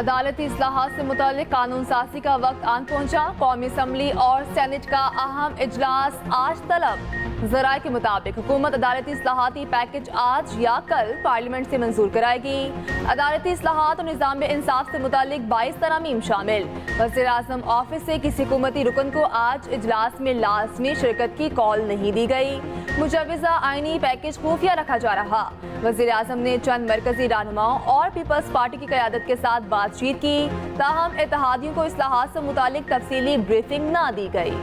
अदालती इस्लाहात से मुतालिक कानून साजी का वक्त आन पहुंचा। कौमी असम्बली और सेनेट का अहम इजलास आज तलब। ज़राए के मुताबिक हुकूमत अदालती इस्लाहाती पैकेज आज या कल पार्लियामेंट से मंजूर कराएगी। अदालती इस्लाहात और निज़ाम इंसाफ से मुतालिक 22 तरमीम शामिल। वज़ीर आज़म ऑफिस से किसी हुकूमती रुकन को आज इजलास में लाजमी शिरकत की कॉल नहीं दी गई। मुजव्वज़ा आईनी पैकेज खुफिया रखा जा रहा। वज़ीर आज़म ने चंद मरकजी रहनुमाओं और पीपल्स पार्टी की क़यादत के साथ बातचीत की, ताहम इत्तेहादियों को इस्लाहात से मुतालिक तफसीली ब्रीफिंग ना दी गई।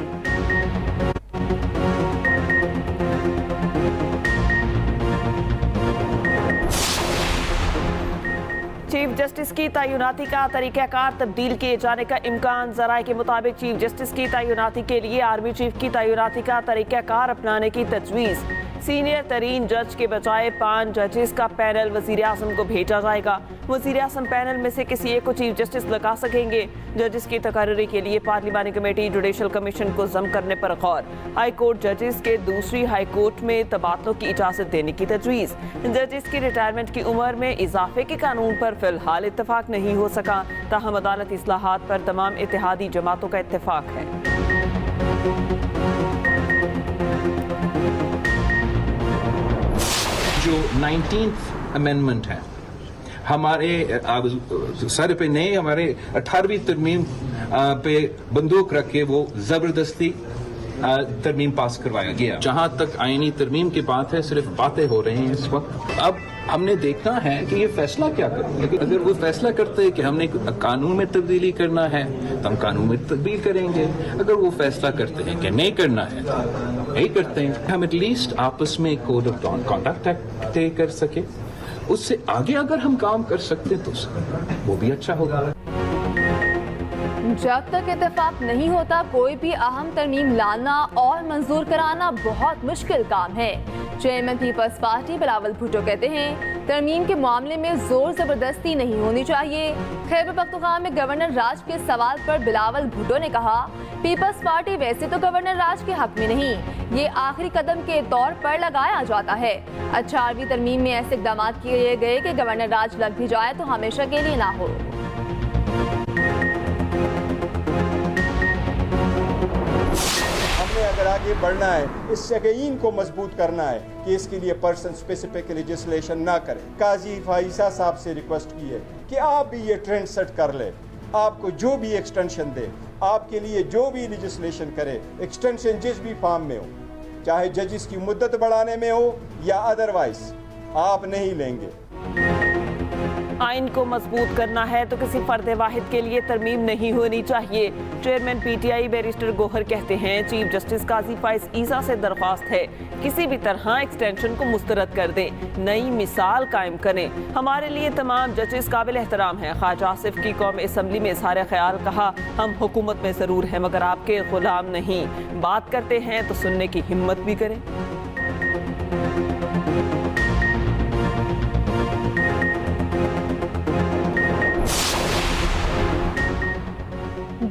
चीफ जस्टिस की तैनाती का तरीक़ाकार तब्दील किए जाने का इम्कान। ज़राए के मुताबिक चीफ जस्टिस की तैनाती के लिए आर्मी चीफ की तैनाती का तरीक़ाकार अपनाने की तजवीज़। सीनियर तरीन जज के बजाय 5 जजेस का पैनल वज़ीर आज़म को भेजा जाएगा। वज़ीर आज़म पैनल में से किसी एक को चीफ जस्टिस लगा सकेंगे। जजेस की तकर्री के लिए पार्लिमानी कमेटी जुडिशल कमीशन को जम करने पर गौर। हाई कोर्ट जजेस के दूसरी हाई कोर्ट में तबादलों की इजाज़त देने की तजवीज़। जजेस की रिटायरमेंट की उम्र में इजाफे के कानून पर फिलहाल इत्तफाक नहीं हो सका, ताहम अदालती इस्लाहात पर तमाम इत्तेहादी जमातों का इत्तफाक है। जो 19th अमेंडमेंट है हमारे सर पे नहीं, हमारे 18वीं तरमीम पे बंदूक रख के वो जबरदस्ती तरमीम पास करवाया गया। जहां तक आईनी तरमीम की बात है, सिर्फ बातें हो रही हैं इस वक्त। अब हमने देखना है कि ये फैसला क्या करें। लेकिन अगर वो फैसला करते हैं कि हमने कानून में तब्दीली करना है तो हम कानून में तब्दील करेंगे। अगर वो फैसला करते हैं कि नहीं करना है तो नहीं करते हैं। हम एटलीस्ट आपस में कोड ऑफ कॉन्डक्ट तय कर सके। उससे आगे अगर हम काम कर सकते तो वो भी अच्छा होगा। जब तक इत्तेफाक नहीं होता कोई भी अहम तरमीम लाना और मंजूर कराना बहुत मुश्किल काम है। चेयरमैन पीपल्स पार्टी बिलावल भुट्टो कहते हैं तरमीम के मामले में जोर जबरदस्ती नहीं होनी चाहिए। खैबर पख्तूनख्वा में गवर्नर राज के सवाल पर बिलावल भुट्टो ने कहा, पीपल्स पार्टी वैसे तो गवर्नर राज के हक में नहीं, ये आखिरी कदम के तौर पर लगाया जाता है। 18वीं तरमीम में ऐसे इकदाम किए गए कि गवर्नर राज लग भी जाए तो हमेशा के लिए ना हो। अगर आगे बढ़ना है, इस यकीन को मजबूत करना है कि इसके लिए पर्सन स्पेसिफिक लेजिस्लेशन ना करें। काजी फाइसा साहब से रिक्वेस्ट की है कि आप भी ये ट्रेंड सेट कर ले। आपको जो भी एक्सटेंशन दे, आपके लिए जो भी लेजिस्लेशन करे, एक्सटेंशन जिस भी फॉर्म में हो, चाहे जजिस की मुद्दत बढ़ाने में हो या अदरवाइज, आप नहीं लेंगे। आइन को मजबूत करना है तो किसी फर्द वाहिद के लिए तरमीम नहीं होनी चाहिए। चेयरमैन पीटीआई बैरिस्टर गोहर कहते हैं चीफ जस्टिस काजी फाइज ईसा से दरख्वास्त है किसी भी तरह एक्सटेंशन को मुस्तरद कर दें, नई मिसाल कायम करें। हमारे लिए तमाम जजेस काबिल एहतराम हैं। ख्वाजा आसिफ की कौमी असम्बली में इज़हार ख्याल कहा, हम हुकूमत में ज़रूर हैं मगर आपके गुलाम नहीं। बात करते हैं तो सुनने की हिम्मत भी करें।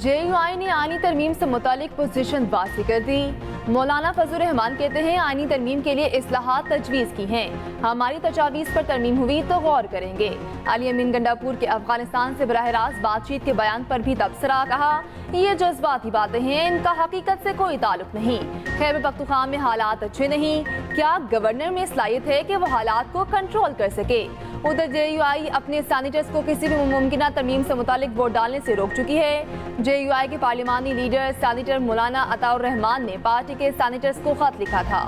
JUI ने आईनी तरमीम से मुतालिक पोजीशन वाज़ेह कर दी। मौलाना फजल रहमान कहते हैं आईनी तरमीम के लिए इस्लाहात तजवीज़ की हैं, हमारी तजावीज़ पर तरमीम हुई तो गौर करेंगे। अली अमीन गंडापुर के अफगानिस्तान से बराह रास्त बातचीत के बयान पर भी तबसरा, कहा ये जज्बाती बातें हैं, इनका हकीकत से कोई ताल्लुक नहीं। खैबर पख्तूनख्वा में हालात अच्छे नहीं, क्या गवर्नर में सलाहियत है कि वो हालात को कंट्रोल कर सके। उधर JUI अपने सैनिटर्स को किसी भी मुमकिन तरमीम से मुतालिक वोट डालने से रोक चुकी है। JUI के पार्लिमानी लीडर सैनिटर मौलाना अताउर रहमान ने पार्टी के सैनिटर्स को खत लिखा था।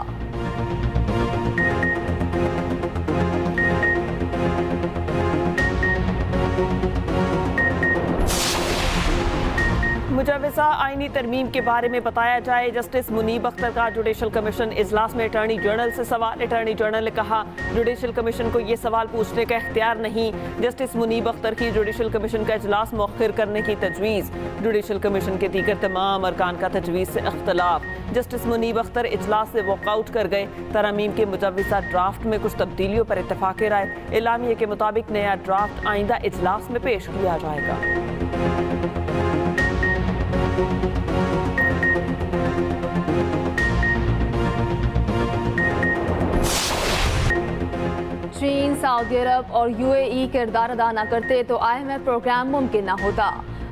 मुजव्वज़ा आईनी तरमीम के बारे में बताया जाए। जस्टिस मुनीब अख्तर का जुडिशल कमीशन इजलास में अटॉर्नी जनरल से सवाल। अटॉर्नी जनरल ने कहा जुडिशल कमीशन को ये सवाल पूछने का इख्तियार नहीं। जस्टिस मुनीब अख्तर की जुडिशल कमीशन का इजलास मौखिर करने की तजवीज़। जुडिशल कमीशन के दीगर तमाम अरकान का तजवीज़ से इख्तलाफ। जस्टिस मुनीब अख्तर इजलास से वॉकआउट कर गए। तरमीम के मुजव्वज़ा ड्राफ्ट में कुछ तब्दीलियों पर इत्तफाक़ राय। एलामिया के मुताबिक नया ड्राफ्ट आइंदा इजलास में पेश किया जाएगा। चीन सऊदी अरब और यूएई किरदार अदा न करते तो IMF प्रोग्राम मुमकिन न होता।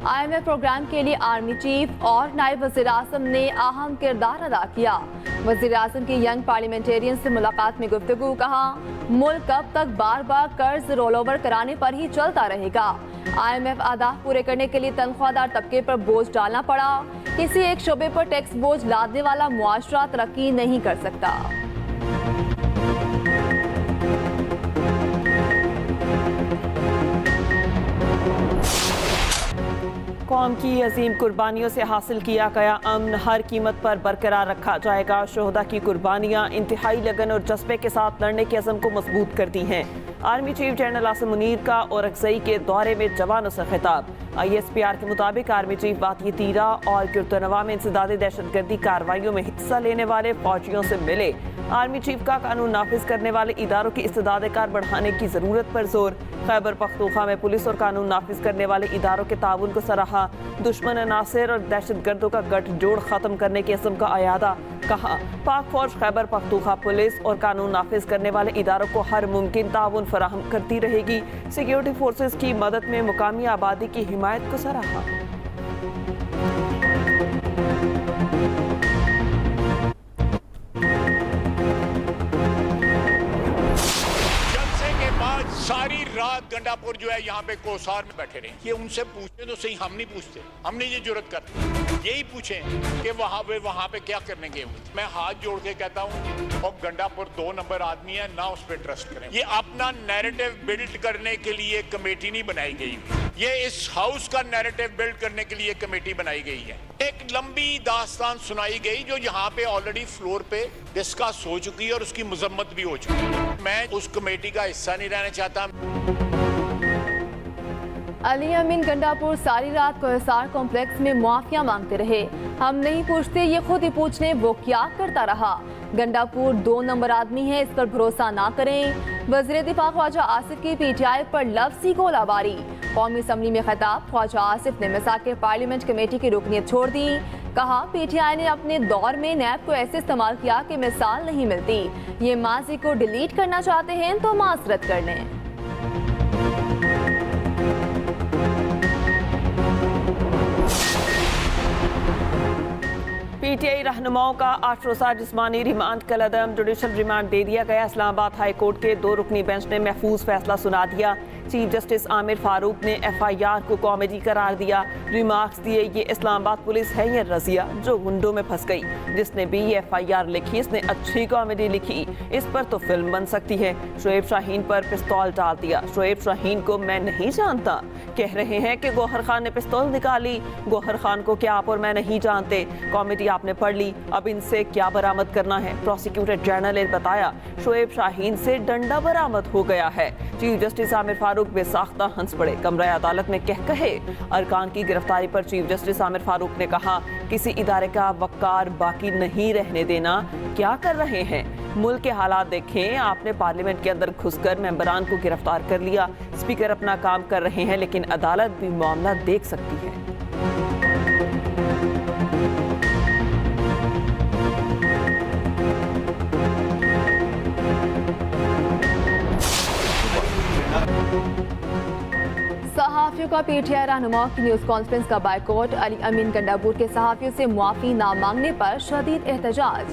IMF प्रोग्राम के लिए आर्मी चीफ और नायब वज़ीर-ए-आज़म ने अहम किरदार अदा किया। वज़ीर-ए-आज़म की यंग पार्लियामेंटेरियन से मुलाकात में गुफ्तगू, कहा मुल्क कब तक बार बार कर्ज रोल ओवर कराने पर ही चलता रहेगा। IMF अहदाफ पूरे करने के लिए तनख्वाहदार तबके पर बोझ डालना पड़ा। किसी एक शोबे पर टैक्स बोझ लादने वाला मुआशरा तरक्की नहीं कर सकता। कौम की अजीम कुर्बानियों से हासिल किया गया अमन हर कीमत पर बरकरार रखा जाएगा। शोहदा की कुर्बानियाँ इंतहाई लगन और जज्बे के साथ लड़ने के अज़म को मजबूत करती हैं। Army chief general Asim Munir का औरकज़ई के दौरे में जवानों से खिताब। ISPR के मुताबिक आर्मी चीफ वादी तीरा और गिरतनवा में इंसदादी दहशतगर्दी कार्रवाइयों में हिस्सा लेने वाले फौजियों से मिले। आर्मी चीफ का कानून नाफिज करने वाले इदारों की इस्तेदाद कार बढ़ाने की ज़रूरत पर जोर। खैबर पख्तूनख्वा में पुलिस और कानून नाफिज करने वाले इदारों के ताउन को सराहा। दुश्मन अनासर और दहशतगर्दों का गठजोड़ ख़त्म करने के अज़म का अयादा। कहा पाक फौज खैबर पख्तूनख्वा पुलिस और कानून नाफिज करने वाले इदारों को हर मुमकिन ताउन फराहम करती रहेगी। सिक्योरिटी फोर्सेस की मदद में मुकामी आबादी की हिमायत को सराहा। सारी रात गंडापुर जो है यहाँ पे कोसार में बैठे रहे। ये उनसे पूछते तो सही, हम नहीं पूछते, हमने ये जुर्रत करते। यही पूछें कि वहाँ पे क्या करने गए हुए। मैं हाथ जोड़ के कहता हूँ और गंडापुर 2 नंबर आदमी है ना, उस पर ट्रस्ट करें। ये अपना नैरेटिव बिल्ड करने के लिए कमेटी नहीं बनाई गई, ये इस हाउस का नैरेटिव बिल्ड करने के लिए कमेटी बनाई गई है। एक लंबी दास्तान सुनाई गई जो यहाँ पे ऑलरेडी फ्लोर पे डिस्कस हो चुकी है और उसकी मजम्मत भी हो चुकी है। मैं उस कमेटी का हिस्सा नहीं रहना चाहता। अली अमीन गंडापुर सारी रात कोहिसार कॉम्प्लेक्स में मुआफिया मांगते रहे। हम नहीं पूछते, ये खुद ही पूछ लें वो क्या करता रहा। गंडापुर 2 नंबर आदमी है, इस पर भरोसा ना करें। वज़ीर दिफा ख्वाजा आसिफ की PTI पर लफ्ज़ी गोलाबारी। कौमी असम्बली में खिताब, ख्वाजा आसिफ ने मिसाक पार्लियामेंट कमेटी की रुकनीत छोड़ दी। कहा PTI ने अपने दौर में नैब को ऐसे इस्तेमाल किया कि मिसाल नहीं मिलती। ये माजी को डिलीट करना चाहते हैं तो माजरत कर लें। PTI रहनुमाओं का 8 रोज़ा जिस्मानी रिमांड कल अदम जुडिशल रिमांड दे दिया गया। इस्लामाबाद हाई कोर्ट के 2 रुकनी बेंच ने महफूज फैसला सुना दिया। चीफ जस्टिस आमिर फारूक ने FIR को कॉमेडी करार दिया। रिमार्क्स दिए ये इस्लामाबाद पुलिस है या रजिया जो गुंडों में फंस गई। जिसने भी ये FIR लिखी इसने अच्छी कॉमेडी लिखी, इस पर तो फिल्म बन सकती है। शोएब शाहीन पर पिस्तौल डाल दिया। शोएब शाहीन को मैं नहीं जानता, कह रहे हैं कि गौहर खान ने पिस्तौल निकाली। गौहर खान को क्या आप और मैं नहीं जानते। कॉमेडी आपने पढ़ ली, अब इनसे क्या बरामद करना है। प्रोसिक्यूटर जनरल ने बताया शोएब शाहीन से डंडा बरामद हो गया है। चीफ जस्टिस आमिर फारूक बेसाख्ता हंस पड़े। कमरा अदालत में कह कहे अरकान की गिरफ्तारी पर चीफ जस्टिस आमिर फारूक ने कहा किसी इदारे का वक़ार बाकी नहीं रहने देना। क्या कर रहे हैं, मुल्क के हालात देखें। आपने पार्लियामेंट के अंदर घुसकर मेंबरान को गिरफ्तार कर लिया। स्पीकर अपना काम कर रहे हैं लेकिन अदालत भी मामला देख सकती है। सहाफ़ियों का PTI रहनुमाओं की न्यूज़ कॉन्फ्रेंस का बायकॉट। अली अमीन गंडापुर के सहाफ़ियों से मुआफ़ी ना मांगने पर शदीद एहतजाज।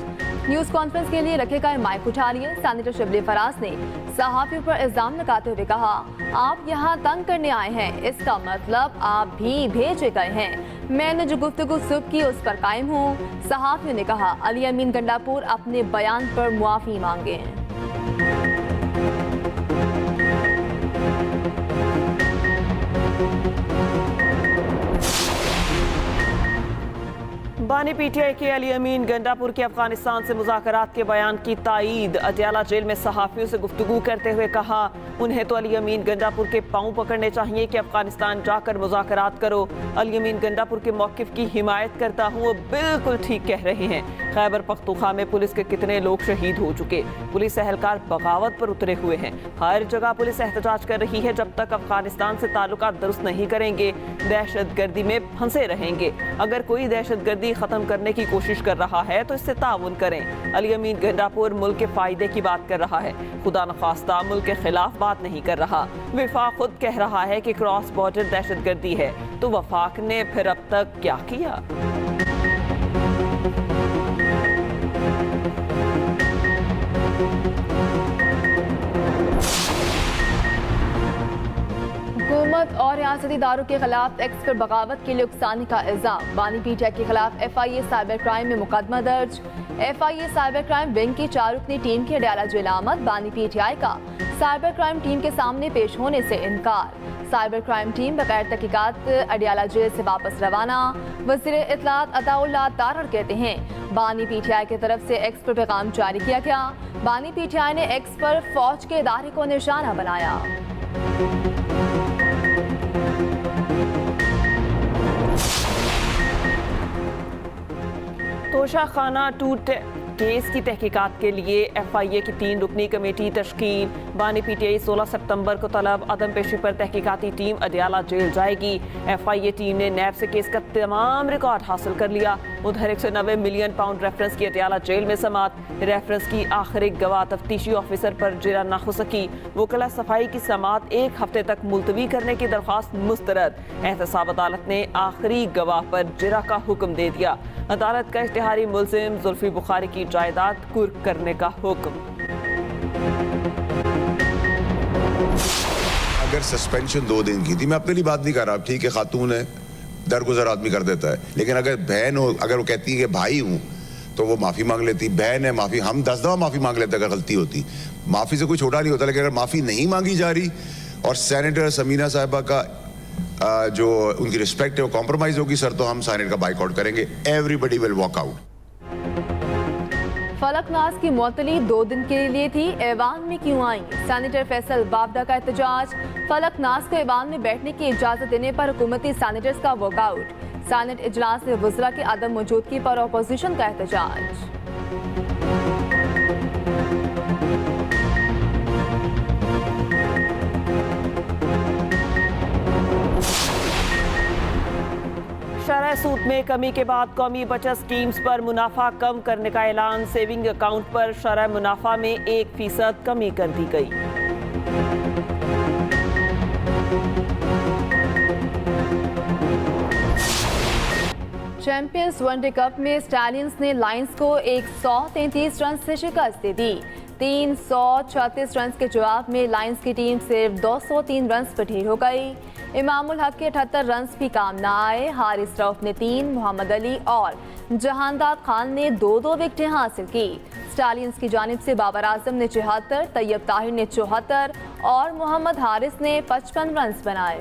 न्यूज़ कॉन्फ्रेंस के लिए रखे गए माइक उठा लिए। सेनेटर शिबली फराज ने सहाफ़ियों पर इल्ज़ाम लगाते हुए कहा आप यहाँ तंग करने आए हैं, इसका मतलब आप भी भेजे गए हैं। मैंने जो गुफ्तगू सुबह की उस पर कायम हूँ। सहाफ़ियों ने कहा अली अमीन गंडापुर अपने बयान पर मुआफ़ी मांगे। बानी PTI के अली अमीन गंडापुर के अफगानिस्तान से मुज़ाकरात के बयान की तायीद। अडयाला जेल में सहाफ़ियों से गुफ्तगू करते हुए कहा उन्हें तो अली अमीन गंडापुर के पाँव पकड़ने चाहिए कि अफगानिस्तान जाकर मुज़ाकरात करो। अली अमीन गंडापुर के मौक़िफ़ की हिमायत करता हूँ, वो बिल्कुल ठीक कह रहे हैं। खैबर पख्तूनख्वा में पुलिस के कितने लोग शहीद हो चुके। पुलिस एहलकार बगावत पर उतरे हुए हैं। हर जगह पुलिस एहतजाज कर रही है। जब तक अफगानिस्तान से ताल्लुकात दुरुस्त नहीं करेंगे, दहशतगर्दी में फंसे रहेंगे। अगर कोई दहशतगर्दी खत्म करने की कोशिश कर रहा है तो इससे ताउन करें। अली अमीन गंडापुर मुल्क के फायदे की बात कर रहा है, खुदा न खास्ता मुल्क के खिलाफ बात नहीं कर रहा। वफाक खुद कह रहा है कि क्रॉस बॉर्डर दहशतगर्दी है, तो वफाक ने फिर अब तक क्या किया? हुकूमत और रियासती इदारों के खिलाफ एक्स पर बगावत के लिए उकसाने का इल्जाम। बानी पीटीआई के खिलाफ FIA साइबर क्राइम में मुकदमा दर्ज। FIA साइबर क्राइम विंग की 4 रुकनी टीम की अडयाला जेल आमद। बानी पीटीआई का साइबर क्राइम टीम के सामने पेश होने से इनकार। साइबर क्राइम टीम बगैर तहकीकात अडयाला जेल से वापस रवाना। वज़ीर इत्तलात अताउल्लाह तारड़ कहते हैं बानी पीटीआई की तरफ से एक्स पर पैगाम जारी किया गया। बानी पीटीआई ने एक्स पर फौज के इदारे को निशाना बनाया। तोशा खाना टूट केस की तहकीकात के लिए FIA की 3 रुकनी कमेटी तश्कील। बानी पीटीआई 16 सितंबर को तलब अदम पेशी पर तहकीकाती टीम अडयाला जेल जाएगी। FIA टीम ने नैब से केस का तमाम रिकॉर्ड हासिल कर लिया। उधर 190 मिलियन पाउंड रेफरेंस की अडयाला जेल में समात। रेफरेंस की आखिरी गवाह तफ्तीशी ऑफिसर पर जिरा ना हो सकी। वकला सफाई की समात 1 हफ्ते तक मुलतवी करने की दरख्वास्त मुस्तरद। एहतसाब अदालत ने आखिरी गवाह पर जिरा का हुक्म दे दिया। अदालत का इश्तिहारी मुल्जिम जुल्फी बुखारी की जायदाद कुर्क करने का हुक्म। अगर सस्पेंशन 2 दिन की थी, मैं अपने लिए बात नहीं कर रहा, ठीक है खातून है, दरगुजर आदमी कर देता है, लेकिन अगर बहन हो, अगर वो कहती है कि भाई हूँ, तो वो माफ़ी मांग लेती। बहन है, माफ़ी हम 10 दफ़ा माफ़ी मांग लेते अगर गलती होती। माफ़ी से कोई छोटा नहीं होता, लेकिन अगर माफ़ी नहीं मांगी जा रही और सेनेटर समीना साहिबा का जो उनकी रिस्पेक्ट है वो कॉम्प्रोमाइज होगी सर, तो हम सेनेट का बाइकआउट करेंगे। Everybody will walk out. Falaknaz की मुअत्तली 2 दिन के लिए थी, ऐवान में क्यों आई? सेनेटर फैसल बाबदा का एहतजाज। फलकनाज को ऐवान में बैठने की इजाजत देने पर हुकूमती सेनेटर्स का वॉकआउट। सेनेट इजलास में वज़रा की अदम मौजूदगी पर अपोजिशन का एहतजाज। शरह सूद में कमी के बाद कौमी बचत स्कीम्स पर मुनाफा कम करने का ऐलान। सेविंग अकाउंट पर शरह मुनाफा में 1% कमी कर दी गई। चैंपियंस वनडे कप में स्टैलियंस ने लायंस को 133 रन से शिकस्त दे दी। 336 रन के जवाब में लायंस की टीम सिर्फ 203 रन पर ढेर हो गई। इमामुल हक के 78 रन भी काम न आए। हारिस रऊफ ने 3, मोहम्मद अली और जहानदार खान ने 2-2 विकेटें हासिल की। स्टालियंस की जानिब से बाबर आजम ने 74, तैयब ताहिर ने 74 और मोहम्मद हारिस ने 55 रन बनाए।